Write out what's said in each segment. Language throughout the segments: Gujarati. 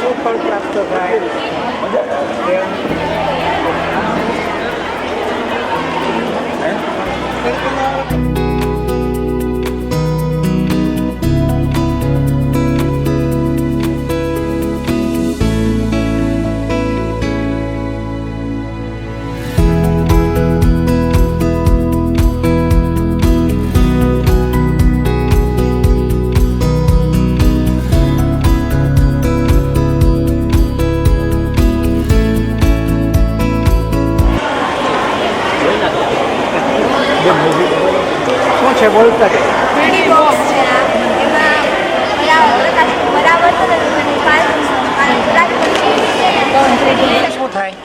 શું ફળ પ્રાપ્ત થાય? શું છે બોલતા કે મીડી બોક્સ છે આ. એમાં બરાબર છે ને શું થાય?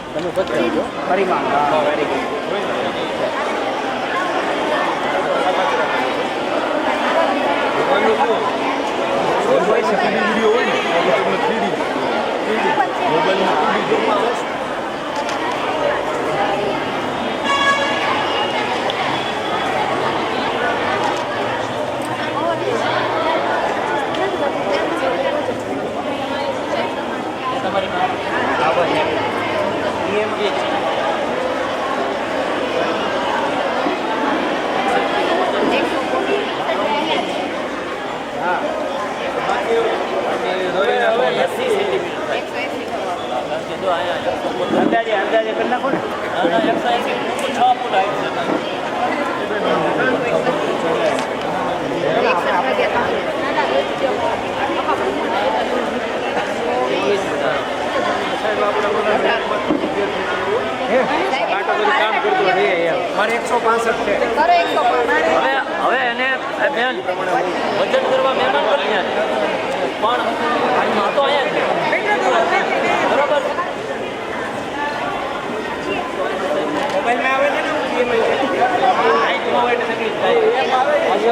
પરિમાણ. હા, વેરી ગુડ. અંદાજે કરી નાખો ને. 186 ફૂટ હાઈટ મારે 165 છે. હવે એને બેન વજન કરવા મહેમાન કરી ગયા પણ તો અહીંયા બરાબર મોબાઈલમાં આવે છે ને હાઈટમાં હોય એટલે તકલીફ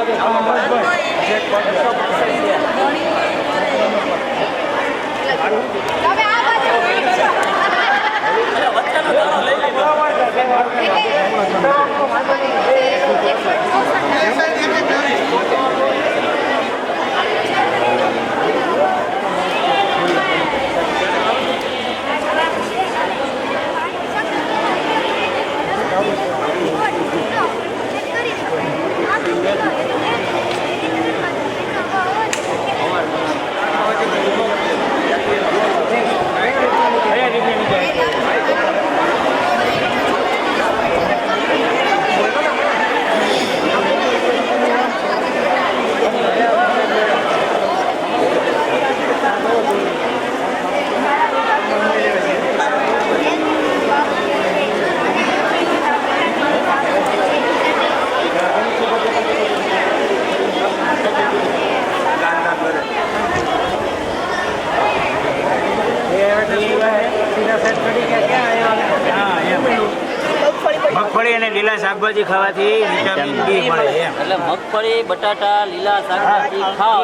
મગફળી અને લીલા શાકભાજી ખાવાથી વિટામિન ડી મળે એમ. એટલે મગફળી બટાટા લીલા શાકભાજી ખાઓ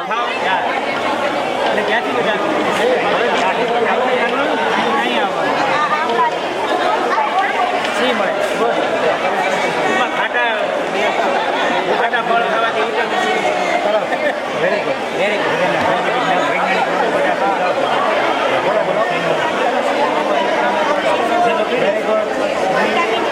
એટલે ક્યાંથી સી મળે એમાં ખાટા ફળ ખાવાથી vitamin C very good very good. Very good.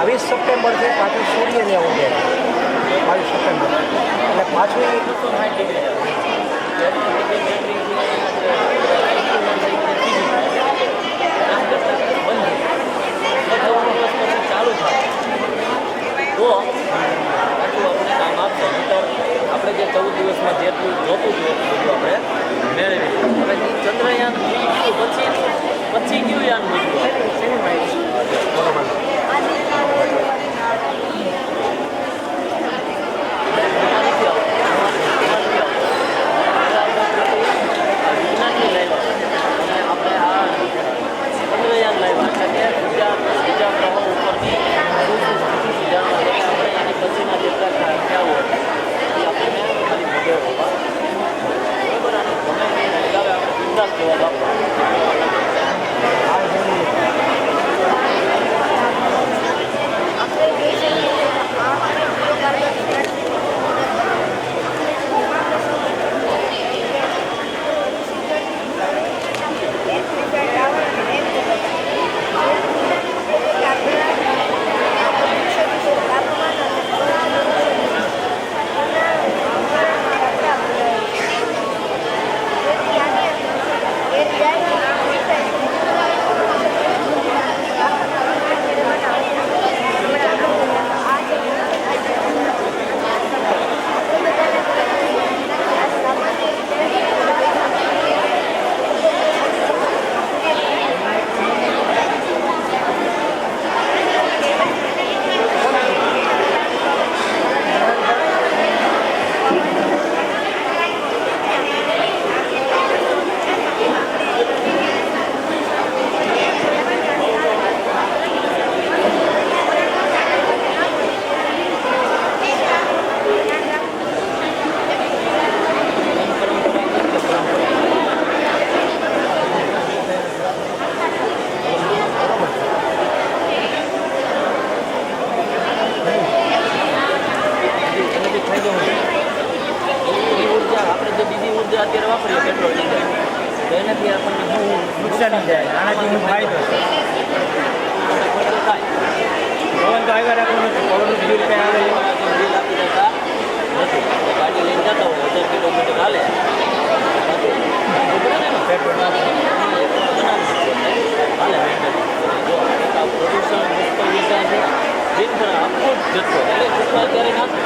22 સપ્ટેમ્બરથી પાછું સૂર્યને ઉગે 22 સપ્ટેમ્બર એટલે પાછું એ ચાલુ થાય તો પાછું આપણે કામ આપશે નહીંતર આપણે જે 14 દિવસમાં જેટલું જોતું હતું એટલું બધું આપણે મેળવીશું. હવે ચંદ્રયાન પછી કયું યાન મૂક્યું? અત્યારે વાપરીએ પેટ્રોલ ડીઝલ તો એનાથી આપણને શું નુકસાન જાય આનાથી હું ફાયદો ખર્ચો થાય? પવન તો આવ્યા રાખવું નથી પવનનું બિલ કંઈ આવે બિલ આપી દેતા નથી. ગાડી લઈને જતા હોય 1000 કિલોમીટર હાલે પેટ્રોલ હાલે પ્રદૂષણ મુક્ત વિષય છે દિન પર આખો જ જથ્થો એટલે છૂટવા ત્યારે નાખે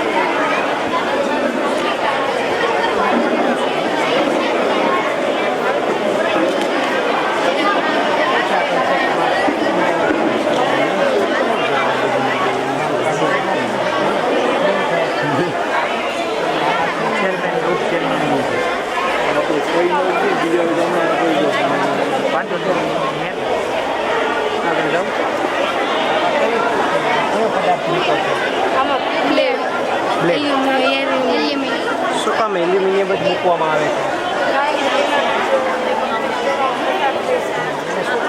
શું કામ એલ્યુમિનિયમ જ મૂકવામાં આવે છે શું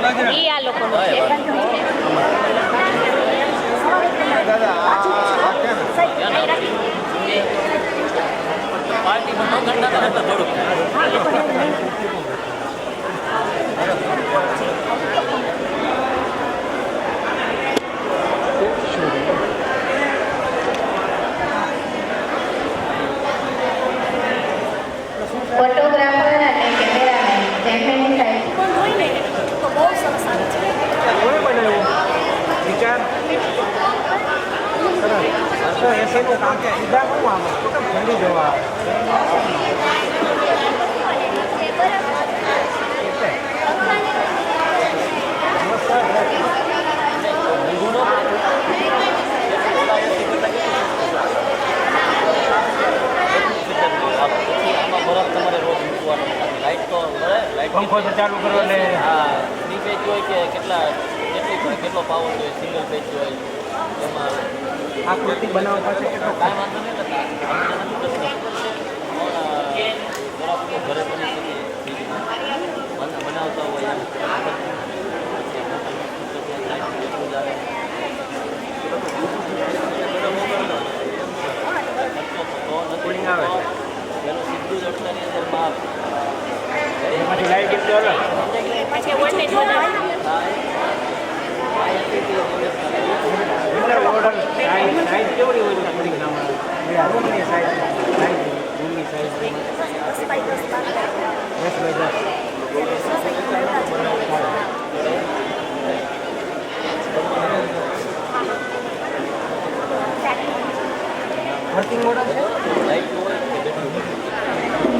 એ આ લોકોનું છે પાર્ટીમાં ન ગણતા હતા થોડુંક ફોટોગ્રાફર અને કેમેરામેન જેમની સાઈડ પણ હોય ને તો બહુ સરસ આવે છે કોણે બનાવ્યું વિચાર એસીનું કામ છે સીધા શું આમાં શું કેમ ઠંડી જવા પંખો તો ચાલુ કરો ને હા થ્રી પેજ હોય કે કેટલો પાવર હોય સિંગલ પેજ હોય એમાં આ કૃતિ બનાવવા પાસે કેટલો કાંઈ વાંધો નહીં કરતા ઘરે બની શકે બનાવતા હોય કુલિંગ આવે પેલું સીધું જડતાની અંદર બાપ એમાંથી લાઈટ કેમ ચાલે પછી વોલ્ટેજ વધારે ઓર્ડર સાઈઝ કેવડી હોય છે કુલિંગનામાં રૂમની સાઈઝ રૂમની સાઈઝ 10 બાય 10 વર્કિંગ મોડલ છે લાઈટ હોય કે બેટરી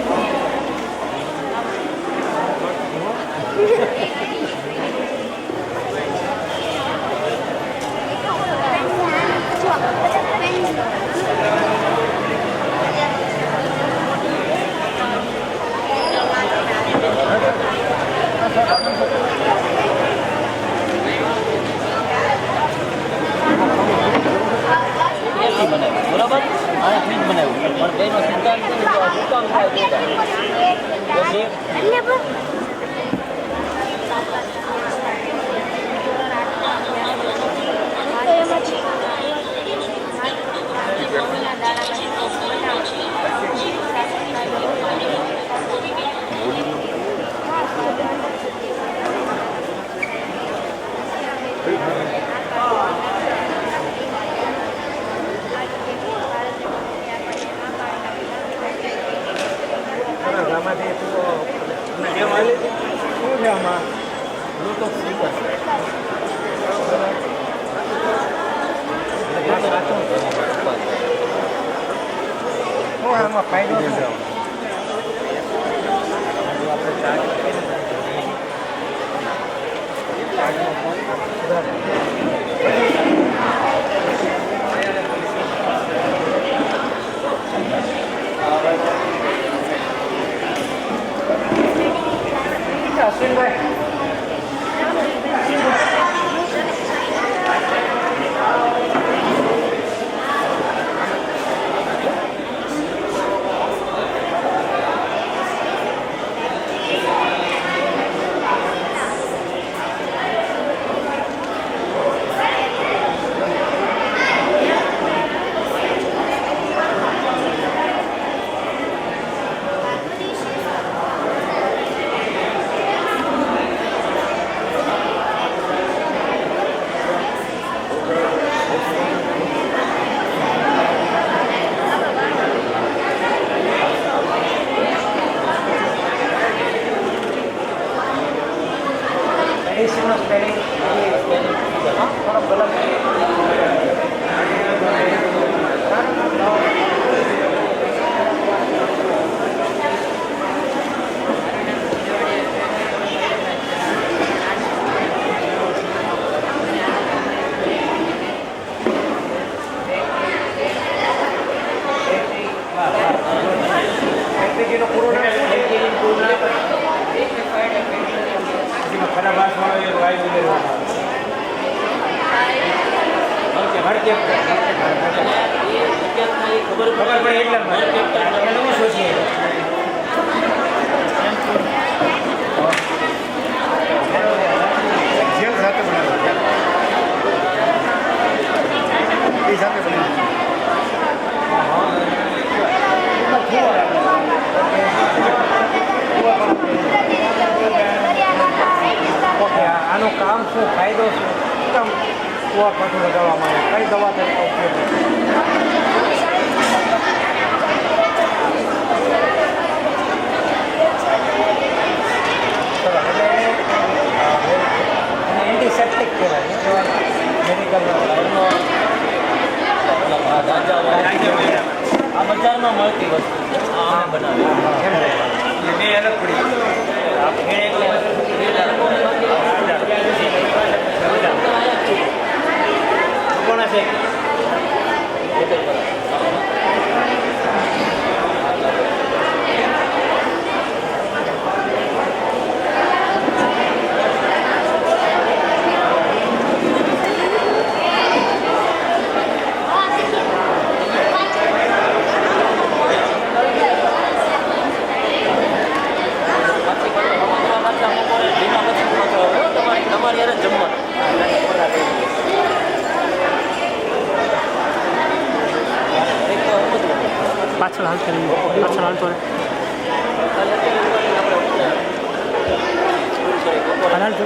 એસી બનાવ્યું બરાબર અને ફ્રીજ બનાવ્યું પણ બેનો સિદ્ધાંત શું કામ થાય પછી આમાંથી શું છે આમાં બ્લૂટૂથ સ્પીકર શું આમાં ફાયદો શું છે આપણે ચાર્જ અશ્વિનભાઈ એસીનો સ્પેલિંગ થોડો ગલત એલપીજીનો પૂરો નામ શું છે? જેમાં ખરાબ વાસમાં વાયુ ઉમેરવામાં આવે ખબર પડે એટલા માટે નવું સોચીએ બધી સાથે બની ઓકે આનું કામ શું ફાયદો શું કેમ કુવા પાછું લગાવવામાં આવે કઈ દવા તરીકે ઉપયોગ એન્ટીસેપ્ટિક કહેવાય મેડિકલનો આ બજારમાં મળતી વસ્તુ આ અમે બનાવી બે અલગ પડી કોના છે તમારી યાર જમવાનું પાછળ હાલ કરી પાછળ હાલતો રહે હાલતો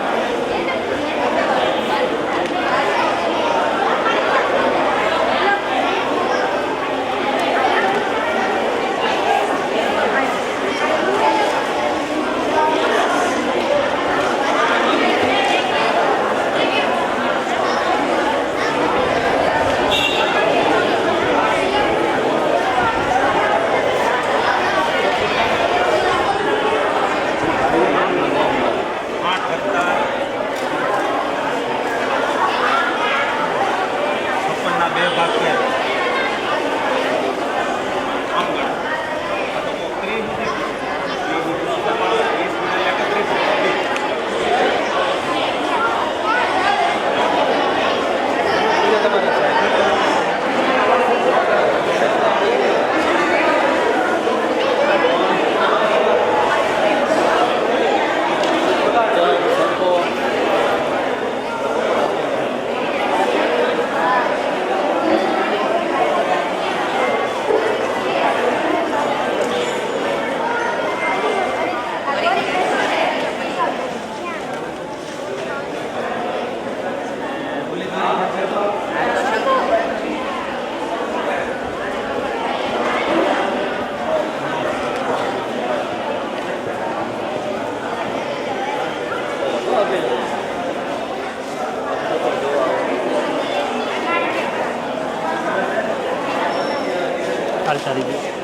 હાલતા રહી ગઈ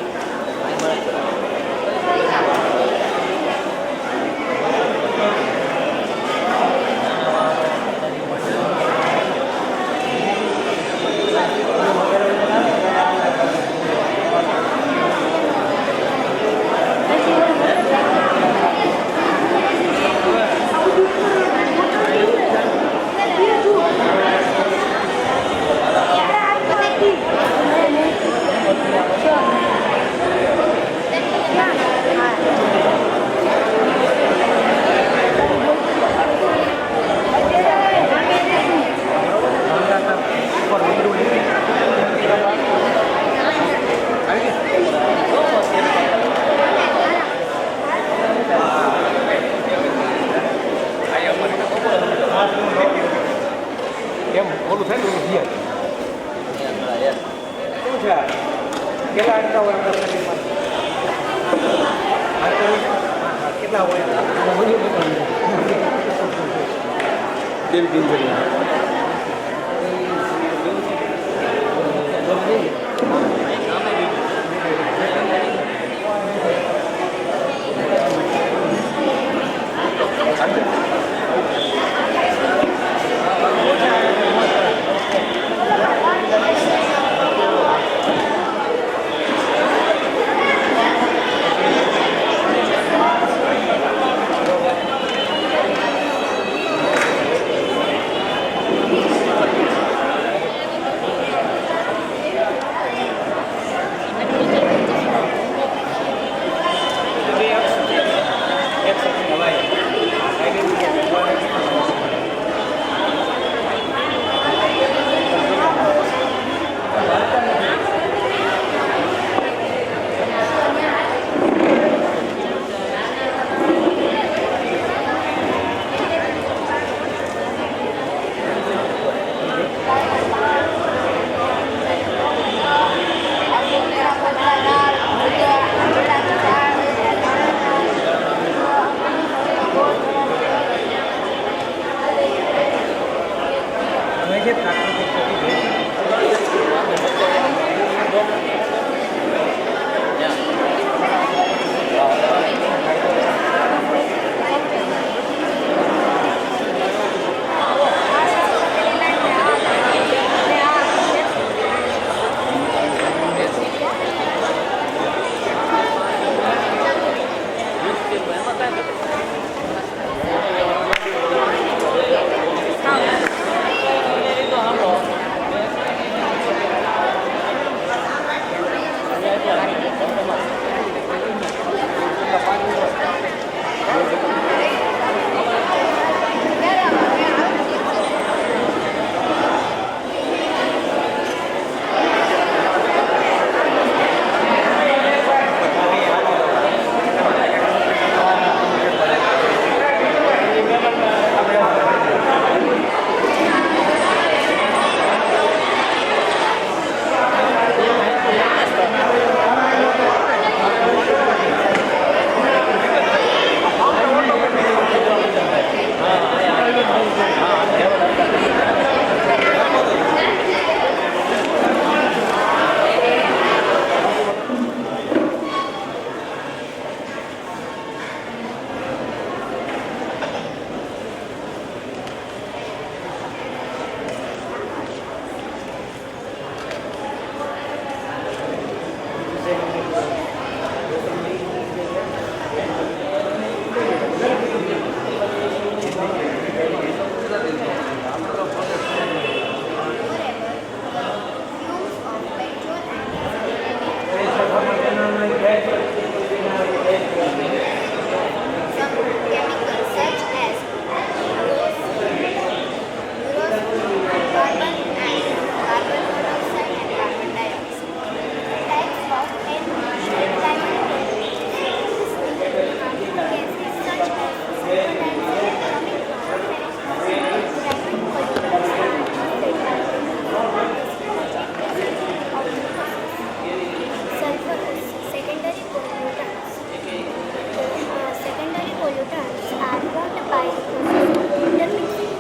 એમ ઓલું થાય ને ઓલું ધ્યાન શું છે કેટલા અટકા હોય આપણા શરીરમાં કેટલા હોય કેવી દિનચર્યા chemicals such as carbon and carbon monoxide and carbon dioxide. Types of harmful gases such as sulfur dioxide coming from primary secondary pollutants. Secondary pollutants are formed by intermixing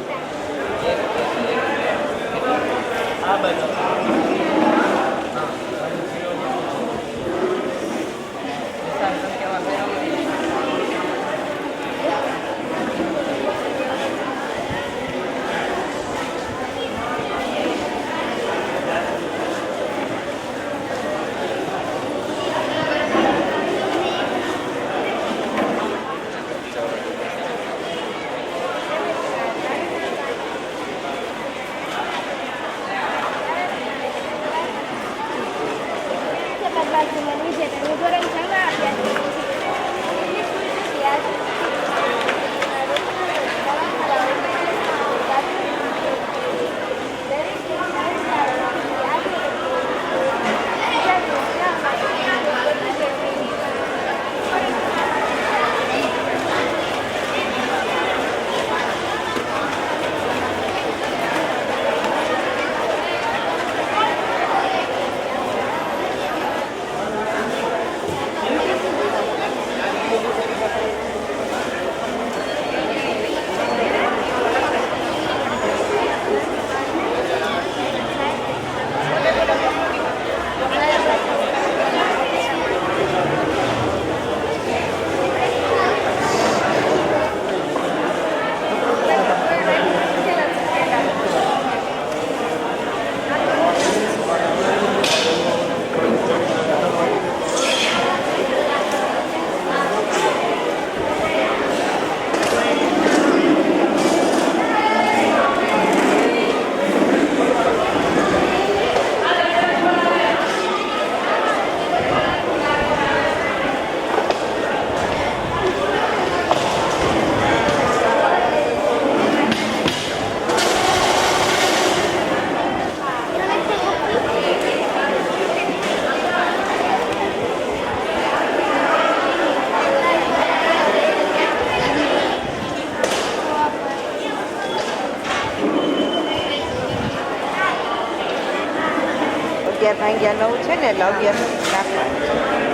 ભાગ્યા 9 છે ને એટલે 11 રાખવાનું.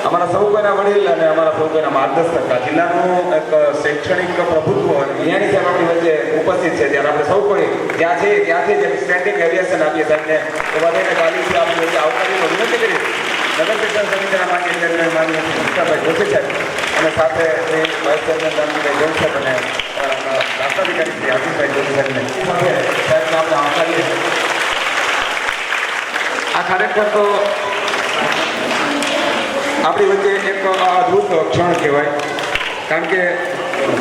અમારા સૌ કોઈના વડીલ અને અમારા સૌ કોઈના માર્ગદર્શક જિલ્લાનું એક શૈક્ષણિક પ્રભુત્વ અહીંયાની સાહેબ આપણી વચ્ચે ઉપસ્થિત છે ત્યારે આપણે સૌ કોઈ જ્યાં છે ત્યાંથી જે સ્ટેન્ડિંગ એવિએશન આપીએ સાહેબને એ બધાને ગાડીથી આપણી વચ્ચે આવકારીનો વિનંતી કરી નગર શિક્ષણ સમિતિના માન્ય ચેરમેન માન્ય મુક્તાભાઈ જોશી સાહેબ અને સાથે વાઇસ ચેરમેન રામજીભાઈ ગોલ સાહેબ અને રાષ્ટ્રાધિકારી શ્રી આશીષભાઈ જોશી સાહેબને સાહેબને આપણે આવકારીએ છીએ. આ ખરેખર તો આપણી વચ્ચે એક અદ્ભુત ક્ષણ કહેવાય, કારણ કે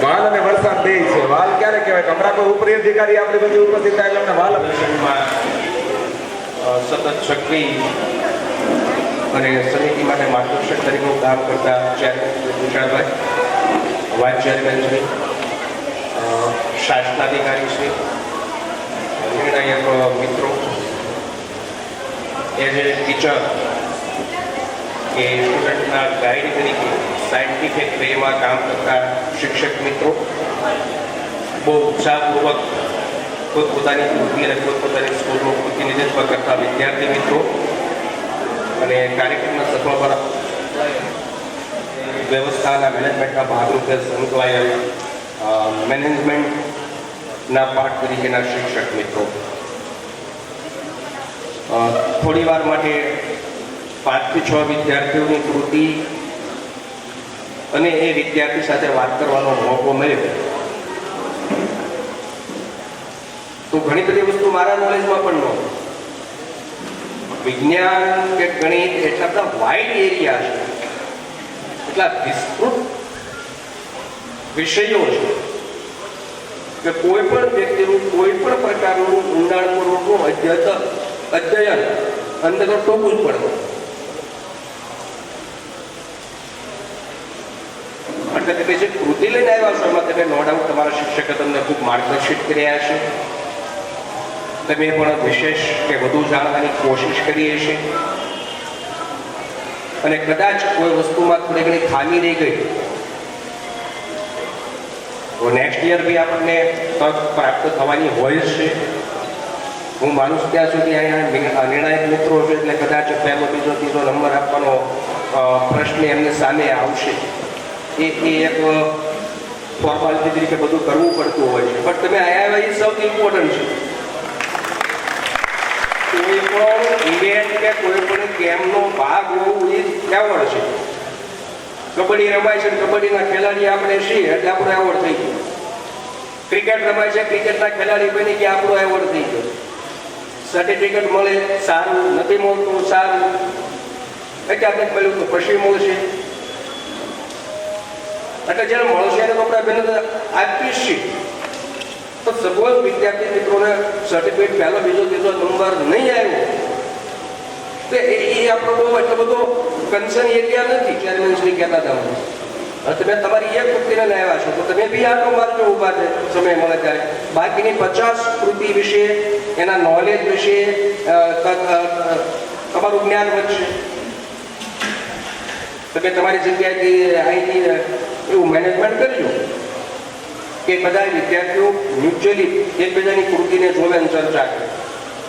વાલ અને વરસાદ બે છે. વાલ ક્યારે કહેવાય કે હમણાં કોઈ ઉપરી અધિકારી આપણી વચ્ચે ઉપસ્થિત થાય એટલે અમને વાલ સતત સક્રિય અને સમિતિ માટે માર્ગદર્શક તરીકેનું કામ કરતા ચેરમેન ભૂષણભાઈ, વાઇસ ચેરમેન શ્રી, શાસનાધિકારી શ્રી, નિર્ણાયક મિત્રો, એઝ એ ટીચર કે સ્ટુડન્ટના ગાઈડ તરીકે સાયન્ટિફિક વેમાં કામ કરતા શિક્ષક મિત્રો, બહુ ઉત્સાહપૂર્વક પોતપોતાની વૃત્તિ અને પોતપોતાની સ્કૂલનું પ્રતિનિધિત્વ કરતા વિદ્યાર્થી મિત્રો અને કાર્યક્રમના સફળ વ્યવસ્થાના મેનેજમેન્ટના ભાગરૂપે સંકળાયેલ મેનેજમેન્ટના પાઠ તરીકેના શિક્ષક મિત્રો, થોડી વાર માટે 5 થી 6 વિદ્યાર્થીઓની કૃતિ અને એ વિદ્યાર્થી સાથે વાત કરવાનો મોકો મળ્યો તો ઘણી બધી વસ્તુ મારા નોલેજમાં પણ નહોતી. વિજ્ઞાન કે ગણિત એટલા બધા વાઇડ એરિયા છે, એટલા વિસ્તૃત વિષયો છે કે કોઈ પણ વ્યક્તિનું કોઈ પણ પ્રકારનું ઊંડાણપૂર્વકનું અધ્યયન અંદર ટોકવું જ પડે. એટલે તમે જે કૃતિ લઈને આવ્યા છો એમાં તમે નો ડાઉટ તમારા શિક્ષકે તમને ખૂબ માર્ગદર્શિત કર્યા છે. તમે પણ વિશેષ કે વધુ જાણવાની કોશિશ કરી હશે અને કદાચ કોઈ વસ્તુમાં થોડી ઘણી ખામી રહી ગઈ તો નેક્સ્ટ યર બી આપણને તક પ્રાપ્ત થવાની હોય છે. હું માનું છું ત્યાં સુધી અહીંયા નિર્ણાયક મિત્રો છે એટલે કદાચ પહેલો બીજો ત્રીજો નંબર આપવાનો પ્રશ્ન એમની સામે આવશે. એ એક ફોર્માલિટી તરીકે બધું કરવું પડતું હોય છે, પણ તમે આવ્યા એ સૌથી ઇમ્પોર્ટન્ટ છે. કોઈ પણ ઇવેન્ટ કે કોઈ પણ ગેમનો ભાગ હોવું એ એવોર્ડ છે. કબડ્ડી રમાય છે, કબડ્ડીના ખેલાડી આપણે છીએ એટલે આપણો એવોર્ડ થઈ ગયો. ક્રિકેટ રમાય છે, ક્રિકેટના ખેલાડી બની ગયા આપણો એવોર્ડ થઈ ગયો. સર્ટિફિકેટ મળે સારું, નથી મળતું સારું, એટલે આપણે પેલું તો પછી મળશે એટલે જ્યારે મળશે એને તો આપણે બેન આપીએ છીએ. તો સપોઝ વિદ્યાર્થી મિત્રોને સર્ટિફિકેટ પહેલો બીજો ત્રીજો નંબર નહીં આવ્યો તો એ આપણો બહુ એટલો બધો કન્સર્ન એરિયા નથી. ચેરમેન શ્રી કહેતા હતા તમે તમારી એક વૃત્તિને આવ્યા છો તો તમે બી આટલો મારજો ઊભા છે સમય મળે ત્યારે. બાકીની 50 કૃતિ વિશે એના નોલેજ વિશે તમારું જ્ઞાન વધશે. તમે તમારી જગ્યાએથી અહીંથી એવું મેનેજમેન્ટ કરજો કે બધા વિદ્યાર્થીઓ મ્યુચ્યુઅલી એકબીજાની કૃતિને જોવે અને ચર્ચા કરે.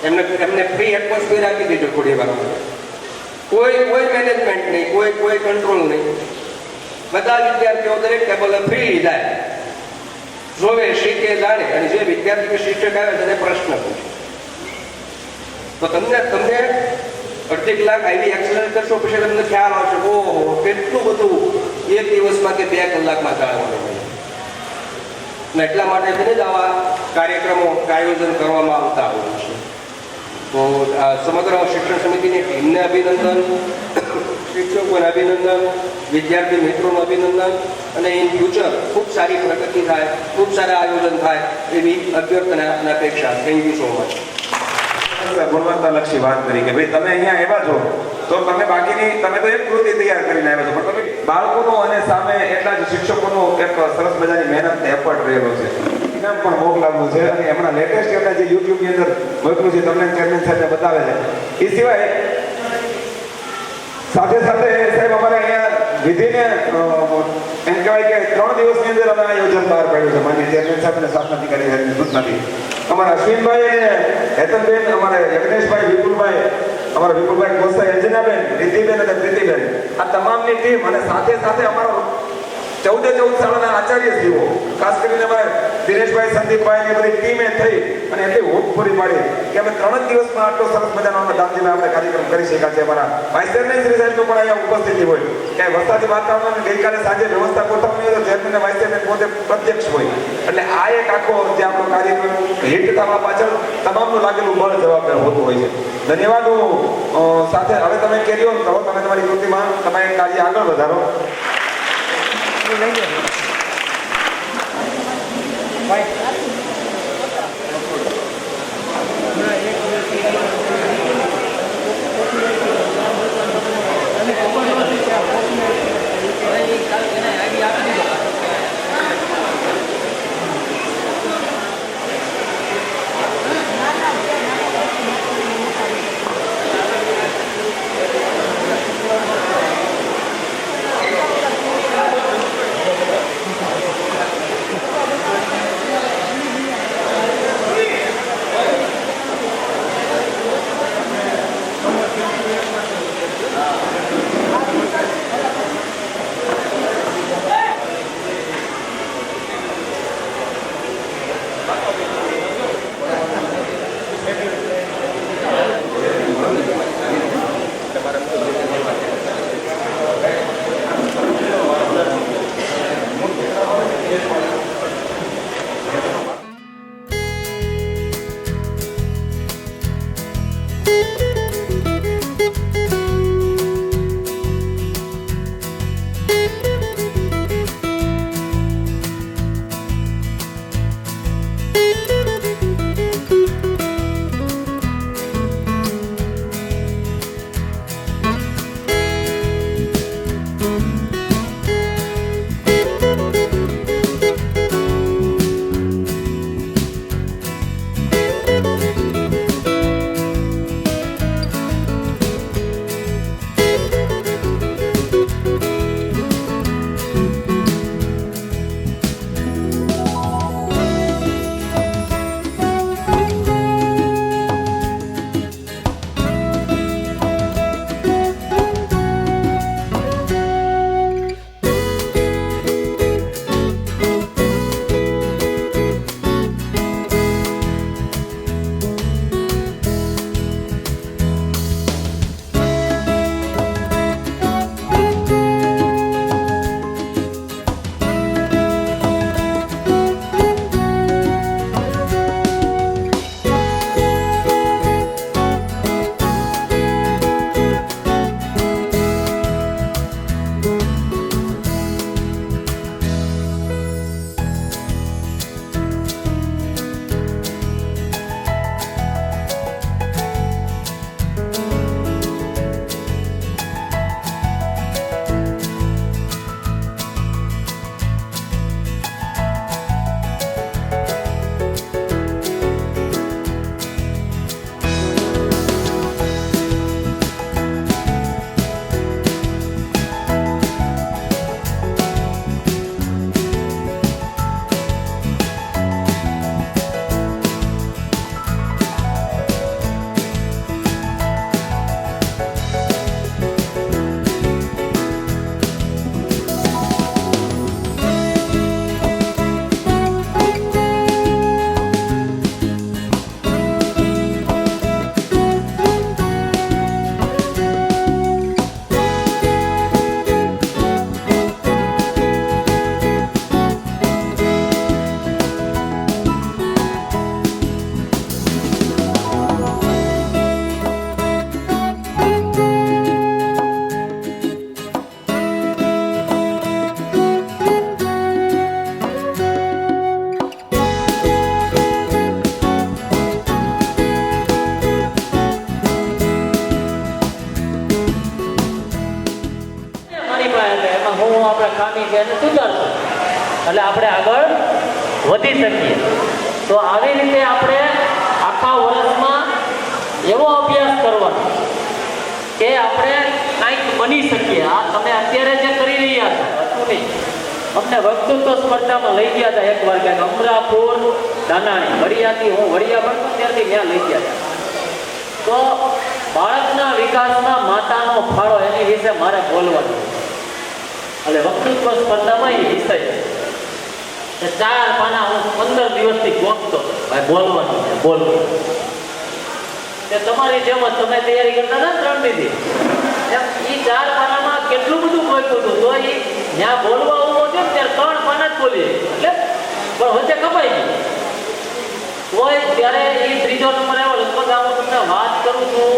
એમને ફ્રી એટમોસ્ફિયર આપી દેજો થોડી વાર. કોઈ મેનેજમેન્ટ નહીં, કોઈ કંટ્રોલ નહીં. બધા વિદ્યાર્થીઓ દરેક ટેબલે ફ્રી જાય, જોવે, શીખે, જાણે અને જે વિદ્યાર્થી કે શિક્ષક આવે તેને પ્રશ્ન પૂછે. તો તમને અડધી કલાક આવી એક્સરસાઇઝ કરશો પછી તમને ખ્યાલ આવશે ઓહો કેટલું બધું એક દિવસમાં કે 2 કલાકમાં જાણવાનું. અને એટલા માટે જ આવા કાર્યક્રમો આયોજન કરવામાં આવતા હોય છે. તો સમગ્ર શિક્ષણ સમિતિની ટીમને અભિનંદન, શિક્ષકોને અભિનંદન, વિદ્યાર્થી મિત્રોનું અભિનંદન અને ઇન ફ્યુચર ખૂબ સારી પ્રગતિ થાય, ખૂબ સારા આયોજન થાય એવી અભ્યર્થના અને અપેક્ષા. Thank you so much. ગુણવત્તાલક્ષી વાત કરી કે ભાઈ તમે અહીંયા આવ્યા છો તો તમે બાકીની તમે તો એક કૃતિ તૈયાર કરીને આવ્યા છો, પણ તમે બાળકોનો અને સામે એટલા જ શિક્ષકોનો એક સરસ મજાની મહેનત એફર્ટ રહેલો છે. ઇનામ પણ મોકલાવવું છે અને હમણાં લેટેસ્ટ એમના જે યુટ્યુબની અંદર મોકલું છે તમને ચેરમેન સાહેબ બતાવે છે. એ સિવાય સાથે સાહેબ અમારે અહીંયા વિધિને એમ કહેવાય કે 3 દિવસની અંદર અમે આયોજન બહાર પાડ્યું છે માન્ય ચેરમેન સાહેબ અને શાસનાધિકારી સાહેબની સૂચનાથી. અમારા અશ્વિનભાઈ અને હેતલબેન, અમારે યજ્ઞેશભાઈ, વિપુલભાઈ અમારા વિપુલભાઈ ગોસાઈ, અંજનાબેન, રિદ્ધિબેન અને પ્રીતિબેન, આ તમામની ટીમ અને સાથે સાથે અમારો 14 શાળાના આચાર્યશ્રીઓ, ખાસ કરીને અમારે દિનેશભાઈ, સંદીપભાઈ ની બધી ટીમે થઈ અને એટલી હોપ પૂરી પાડી કે અમે 3 જ દિવસમાં આટલો સરસ મજાનો ધામધીમાં આપણે કાર્યક્રમ કરી શક્યા છે. અમારા વાઇસ ચેરમેન શ્રી સાહેબનું પણ અહીંયા ઉપસ્થિતિ હોય કે વરસાદી વાતાવરણ ગઈકાલે સાંજે વ્યવસ્થા ગોઠવણી હોય તો ચેરમેન અને વાઇસ ચેરમેન પોતે પ્રત્યક્ષ હોય એટલે આ એક આખો જે આપણો કાર્યક્રમ હિટ થવા પાછળ તમામનું લાગેલું બળ જવાબદાર હોતું હોય છે. ધન્યવાદ. સાથે હવે તમે કેરી ઓન કરો, તમે તમારી કૃતિમાં તમે કાર્ય આગળ વધારો. ખામી છે એને સુધારશું એટલે આપણે આગળ વધી શકીએ. તો આવી રીતે આપણે આખા વર્ષમાં એવો અભ્યાસ કરવાનો કે આપણે કંઈક બની શકીએ. આ તમે અત્યારે જે કરી રહ્યા છો હતું નહીં, અમને વક્તૃત્વ સ્પર્ધામાં લઈ ગયા હતા એકવાર કે અમરાપુર દાનાણી વડિયાથી, હું વડિયા ભણતો ત્યારથી ત્યાં લઈ ગયા હતા. તો બાળકના વિકાસમાં માતાનો ફાળો એની વિશે મારે બોલવાનું. એટલે વક્તૃત્વ સ્પર્ધામાં એ વિષય છે. 4 પાના હું 15 દિવસથી ગોખતો ભાઈ બોલવાનું છે, બોલવું. તે તમારી જેમ જ તમે તૈયારી કરતા હતા 3 દીધી એમ એ 4 પાનામાં કેટલું બધું ગોખ્યું હતું, તો એ જ્યાં બોલવા ઉભો છે ત્યારે 3 પાના જ બોલીએ એટલે પણ વચ્ચે કપાઈ ગયું. કોઈ ત્યારે એ 3જો નંબર આવ્યો. લગભગ હું તમને વાત કરું છું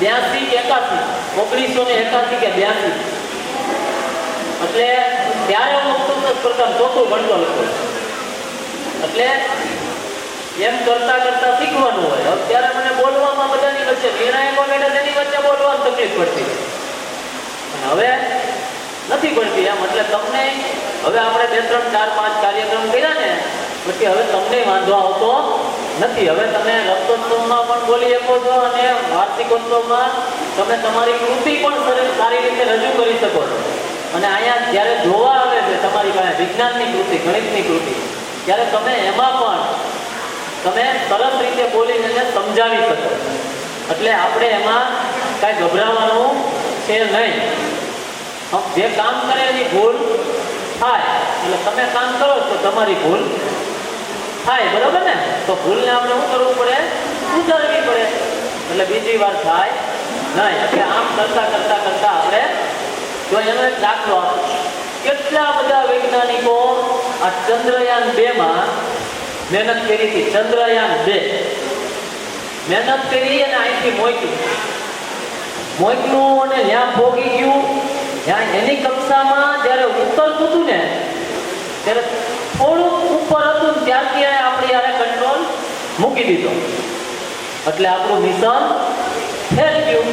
1981 કે 82. એટલે ત્યારે હું વક્તૃત્વ સ્પર્ધા 4થું ભણતો હતો. એટલે એમ કરતા કરતા શીખવાનું હોય. અત્યારે મને બોલવામાં બધાની વચ્ચે નિર્ણાયકો બેઠા તેની વચ્ચે બોલવામાં તકલીફ પડતી અને હવે નથી પડતી એમ. એટલે તમને હવે આપણે 2, 3, 4, 5 કાર્યક્રમ કર્યા ને પછી હવે તમને વાંધો આવતો નથી. હવે તમે રક્તોત્સવમાં પણ બોલી શકો છો અને વાર્ષિકોત્સવમાં તમે તમારી કૃતિ પણ સારી રીતે રજૂ કરી શકો છો. અને અહીંયા જ્યારે જોવા આવે છે તમારી પાસે વિજ્ઞાનની કૃતિ, ગણિતની કૃતિ, ત્યારે તમે એમાં પણ તમે સરસ રીતે બોલીને સમજાવી શકો. એટલે આપણે એમાં કાંઈ ગભરાવાનું છે નહીં. જે કામ કરે એની ભૂલ થાય એટલે તમે કામ કરો તો તમારી ભૂલ થાય, બરોબર ને? તો ભૂલને આપણે શું કરવું પડે? સુધારવી પડે એટલે બીજી વાર થાય નહીં. એટલે આમ કરતા કરતા કરતા આપણે જો એનો એક દાખલો આપો, કેટલા બધા વૈજ્ઞાનિકો આ ચંદ્રયાન 2માં મહેનત કરી હતી. ચંદ્રયાન 2 મહેનત કરી અને અહીંથી મોકલું અને ત્યાં પહોંચી ગયું. ત્યાં એની કક્ષામાં જ્યારે ઉતરતું હતું ને ત્યારે થોડુંક ઉપર હતું, ત્યારથી આપણે યારે કંટ્રોલ મૂકી દીધો એટલે આપણું મિશન ફેલ ગયું.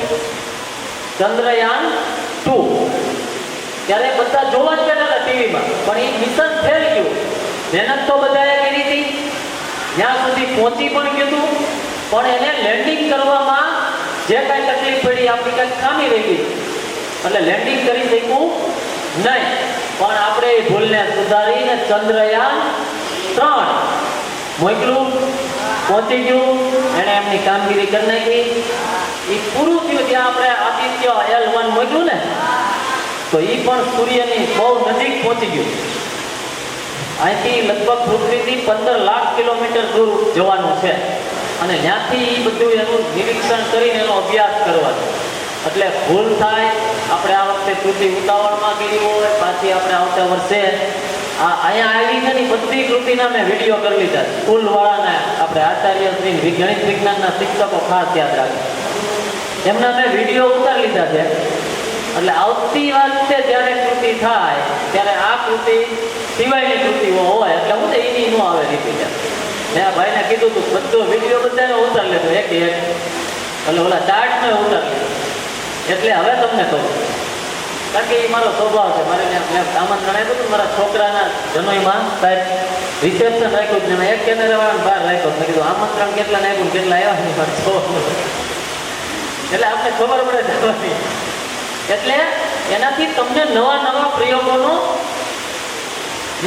ચંદ્રયાન 2 ત્યારે બધા જોવા જ બેઠા હતા ટીવીમાં, પણ એ મિશન ફેલ ગયું. મહેનત તો બધાએ કરી હતી, ત્યાં સુધી પહોંચી પણ ગયું, પણ એને લેન્ડિંગ કરવામાં જે કાંઈ તકલીફ પડી, આપણી કાંઈક ખામી રહી ગઈ એટલે લેન્ડિંગ કરી શક્યું નહીં. પણ આપણે એ ભૂલને સુધારીને ચંદ્રયાન 3 મોકલું, પહોંચી ગયું, એણે એમની કામગીરી કરી નાખી. એ પૂરું થયું ત્યાં આપણે આદિત્ય L1 મોકલ્યું ને તો એ પણ સૂર્યની બહુ નજીક પહોંચી ગયું. અહીંથી લગભગ પૃથ્વીથી 15 લાખ કિલોમીટર દૂર જવાનું છે અને ત્યાંથી એ બધું એનું નિરીક્ષણ કરીને એનો અભ્યાસ કરવાનો. એટલે ભૂલ થાય. આપણે આ વખતે કૃતિ ઉતાવળમાં કરી હોય, પાછી આપણે આવતા વર્ષે અહીંયા આવી છે ને બધી કૃતિના મેં વિડીયો કરી લીધા. સ્કૂલવાળાના આપણે આચાર્યશ્રી ગણિત વિજ્ઞાનના શિક્ષકો ખાસ યાદ રાખે, એમના મેં વિડીયો ઉતારી લીધા છે. એટલે આવતી વખતે જ્યારે કૃતિ થાય ત્યારે આ કૃતિ સિવાયની કૃતિઓ હોય એટલે હું તો એની ન આવે રીતિ. મેં આ ભાઈને કીધું તું બધો વિડીયો બધાને ઉતારી લેતો એક એટલે ઓલા ચાર્ટમાં ઉતારી લીધો. એટલે હવે તમને કહું, કારણ કે એ મારો સ્વભાવ છે. મારે મેં આમંત્રણ આપ્યું હતું મારા છોકરાના જનોઈમાં સાહેબ રિસેપ્શન રાખ્યું જ મેં એક કેમેરાવાળાને બહાર રાખ્યો. મેં કીધું આમંત્રણ કેટલા આપ્યું કેટલા આવ્યા એટલે આપણે ખબર પડે જવાની. એટલે એનાથી તમને નવા પ્રયોગોનો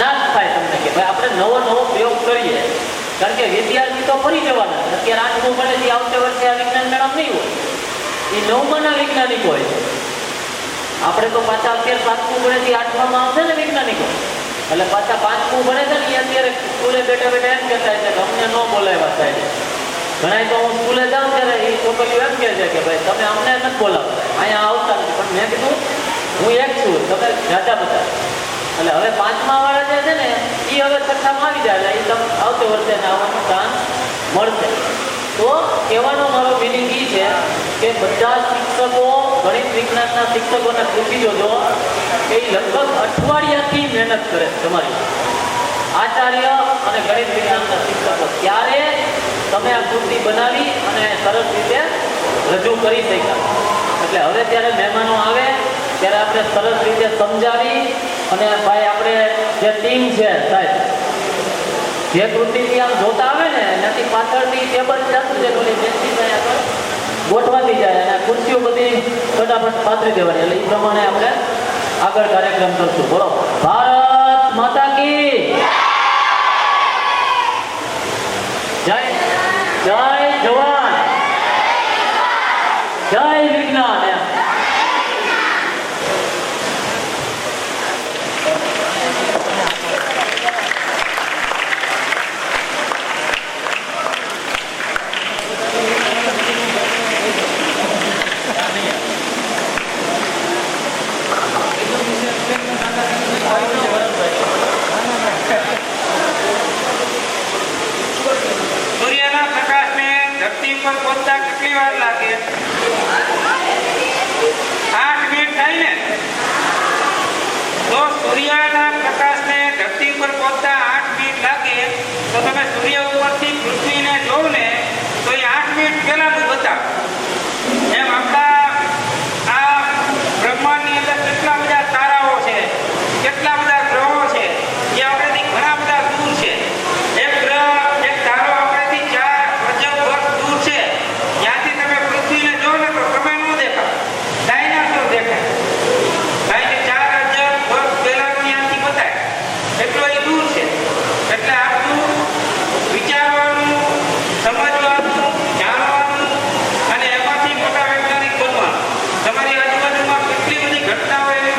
નાશ થાય. તમને કે ભાઈ આપણે નવો પ્રયોગ કરીએ, કારણ કે વિદ્યાર્થી તો ફરી જવાના. અત્યારે 8મું ભણેથી આવતા વર્ષે આ વિજ્ઞાન મેળામાં નહીં હોય, એ 9માના વૈજ્ઞાનિકો હોય. આપણે તો પાછા અત્યારે 7મું ભણેથી 8મામાં આવશે ને વૈજ્ઞાનિકો, એટલે પાછા 5મું ભણે છે ને એ અત્યારે સ્કૂલે બેઠા બેઠા એમ કહેતા છે કે અમને ન બોલાવ્યા સાહેબ. ઘણા તો હું સ્કૂલે જાઉં ત્યારે એ છોકરીઓ એમ કહે છે કે ભાઈ તમે અમને નથી બોલાવતા, અહીંયા આવતા નથી. પણ મેં કીધું હું એક છું, તમે જાજા બધા. એટલે હવે 5મા વાળા જે છે ને એ હવે 6ઠામાં આવી જાય એટલે એ તમે આવતે વર્ષે આવવાનું ચાન્સ મળશે. તો કહેવાનો મારો મિનિંગ એ છે કે બધા શિક્ષકો, ગણિત વિજ્ઞાનના શિક્ષકોને પૂછી જોજો કે એ લગભગ અઠવાડિયાથી મહેનત કરે તમારી આચાર્ય અને ગણિત વિજ્ઞાનના શિક્ષકો. ત્યારે તમે આ કૃતિ બનાવી અને સરસ રીતે રજૂ કરી શક્યા. એટલે હવે જ્યારે મહેમાનો આવે ત્યારે આપણે સરસ રીતે સમજાવી અને ભાઈ આપણે જે ટીમ છે સાહેબ, જે કૃતિથી આમ જોતા આવે ને એનાથી પાછળથી ટેબલ જતું છે, ઓલી બેસી જાય આગળ ગોઠવાતી જાય અને ખુરશીઓ બધી ફટાફટ પાથરી દેવાની. એટલે એ પ્રમાણે આપણે આગળ કાર્યક્રમ કરશું. બોલો ભારત માતા કી જય જય જવાન જય વિજ્ઞાન એમ. સૂર્યના પ્રકાશને ધરતી પર પહોંચતા કેટલી વાર લાગે? 8 મિનિટ થાય ને? તો સૂર્યના પ્રકાશને ધરતી પર પહોંચતા 8 મિનિટ લાગે તો તમે સૂર્ય ઉપરથી પૃથ્વીને જોવ ને તો એ 8 મિનિટ પહેલાનું બતાવે. એમ આપણા આ બ્રહ્માંડની અંદર કેટલા બધા તારાઓ છે, કેટલા બધા ગ્રહો છે જે આપણાથી ઘણા બધા દૂર છે. એક ગ્રહ, એક તારો આપણાથી 4 અજબ વર્ષ દૂર છે. ત્યાંથી તમે પૃથ્વીને જો ને તો તમે ન દેખાય, ડાયનાસોર દેખાય. કારણ કે 4 અજબ વર્ષ પહેલાનું ત્યાંથી બતાય એટલો એ દૂર છે. એટલે આપણું વિચારવાનું, સમજવાનું, જાણવાનું અને એમાંથી મોટા વૈજ્ઞાનિક બનવાનું. તમારી આજુબાજુમાં કેટલી બધી ઘટનાઓ એવી